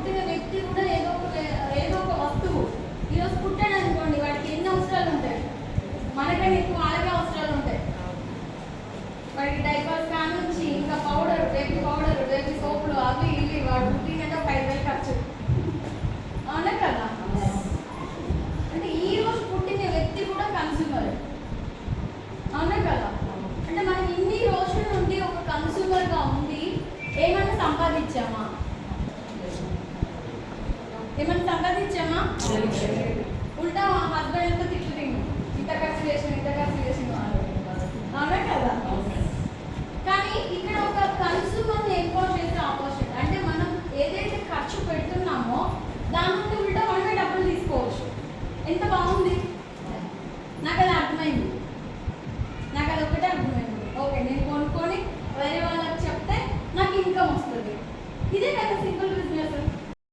పుట్టిన వ్యక్తి కూడా ఏదో ఒక వస్తువు ఈరోజు పుట్టాడు అనుకోండి, వాడికి ఎన్ని అవసరాలు ఉంటాయి, మనకన్నా ఎక్కువ వాళ్ళకే అవసరాలు ఉంటాయి. వాడికి డైపర్స్ కానుంచి ఇంకా పౌడర్, బేబీ సోపులు, అవి ఇవి, వాడు పుట్టినంటే 5,000 ఖర్చు. అవునా కదా? అంటే ఈ రోజు పుట్టిన వ్యక్తి కూడా కన్స్యూమర్. అవునా కదా? అంటే మనం ఇన్ని రోజుల నుండి ఒక కన్స్యూమర్గా ఉండి ఏమన్నా సంపాదించామా? ఉల్టా మా హస్బెండ్ ఎంత తిట్లు, ఇంత ఖర్చు చేసిన అవునా కదా? కానీ ఇక్కడ ఒక కన్స్యూమర్ని ఎంకరేజ్ చేసే ఆపోజిట్, అంటే మనం ఏదైతే ఖర్చు పెడుతున్నామో దాని నుండి ఉల్టా మనమే డబ్బులు తీసుకోవచ్చు. ఎంత బాగుంది! నాకు అది అర్థమైంది, నాకు అది ఒకటే అర్థమైంది. ఓకే, నేను కొనుక్కొని వేరే వాళ్ళకి చెప్తే నాకు ఇన్కమ్ వస్తుంది. ఇదే కదా